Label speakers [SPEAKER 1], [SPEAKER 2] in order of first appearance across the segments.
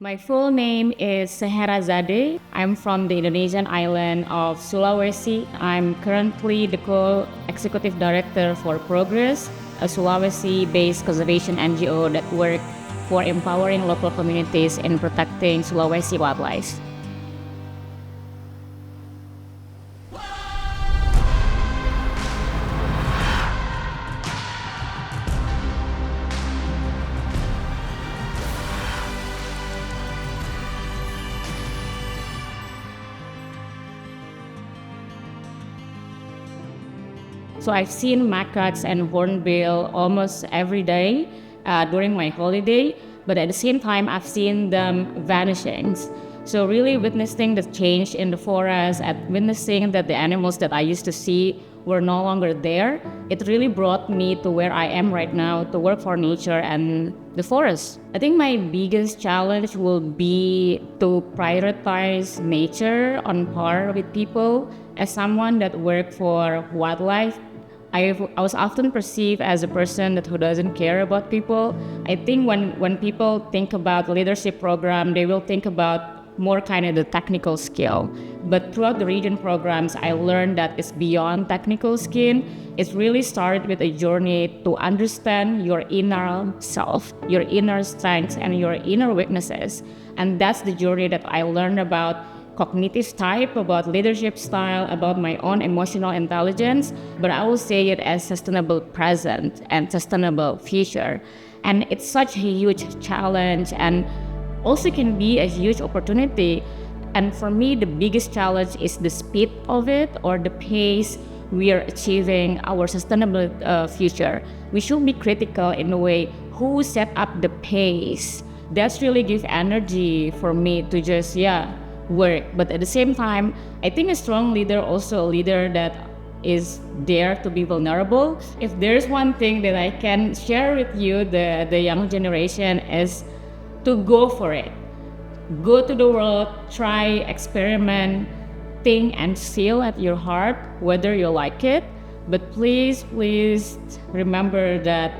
[SPEAKER 1] My full name is SHEHERAZADE. I'm from the Indonesian island of Sulawesi. I'm currently the co-executive director for PROGRES, a Sulawesi-based conservation NGO that work for empowering local communities in protecting Sulawesi wildlife. So I've seen macaques and hornbill almost every day during my holiday, but at the same time, I've seen them vanishing. So really witnessing the change in the forest and witnessing that the animals that I used to see were no longer there, it really brought me to where I am right now to work for nature and the forest. I think my biggest challenge will be to prioritize nature on par with people. As someone that worked for wildlife, I was often perceived as a person who doesn't care about people. I think when people think about leadership program, they will think about more kind of the technical skill. But throughout the region programs, I learned that it's beyond technical skill. It's really started with a journey to understand your inner self, your inner strengths, and your inner weaknesses. And that's the journey that I learned about cognitive type, about leadership style, about my own emotional intelligence, but I will say it as sustainable present and sustainable future. And it's such a huge challenge and also can be a huge opportunity. And for me, the biggest challenge is the speed of it or the pace we are achieving our sustainable future. We should be critical in a way who set up the pace. That's really give energy for me to just, work. But at the same time, I think a strong leader also a leader that is dare to be vulnerable. If there's one thing that I can share with you, the young generation, is to go for it. Go to the world, try, experiment, think and feel at your heart whether you like it. But please remember that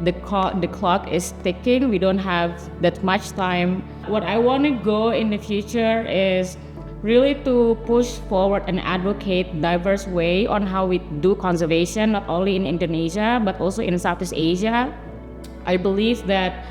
[SPEAKER 1] the clock is ticking. We don't have that much time. What I want to go in the future is really to push forward and advocate diverse way on how we do conservation, not only in Indonesia, but also in Southeast Asia. I believe that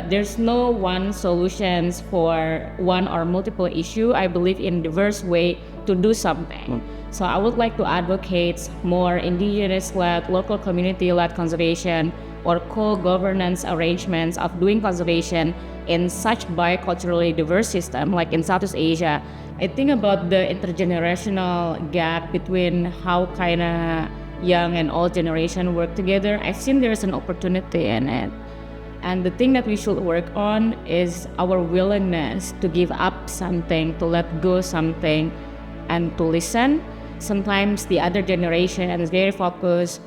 [SPEAKER 1] there's no one solutions for one or multiple issue. I believe in diverse way to do something. So I would like to advocate more indigenous-led, local community-led conservation or co-governance arrangements of doing conservation in such biculturally diverse system like in Southeast Asia. I think about the intergenerational gap between how kind of young and old generation work together. I've seen there's an opportunity in it. And the thing that we should work on is our willingness to give up something, to let go something, and to listen. Sometimes the other generation is very focused,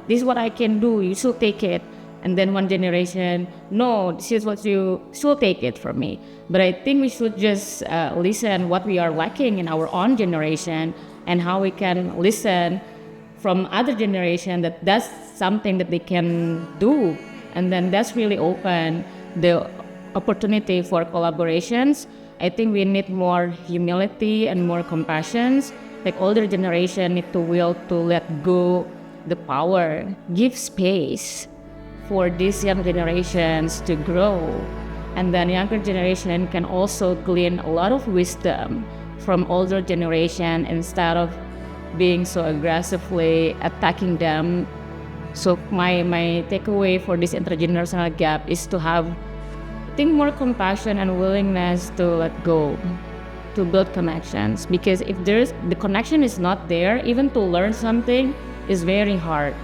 [SPEAKER 1] this is what I can do, you should take it. And then one generation, no, this is what you should take it from me. But I think we should just listen what we are lacking in our own generation and how we can listen from other generation that's something that they can do. And then that's really open the opportunity for collaborations. I think we need more humility and more compassion. Like older generation need to will to let go the power, give space for these young generations to grow. And then younger generation can also glean a lot of wisdom from older generation instead of being so aggressively attacking them. So my takeaway for this intergenerational gap is to have, I think, more compassion and willingness to let go, to build connections. Because if the connection is not there, even to learn something is very hard.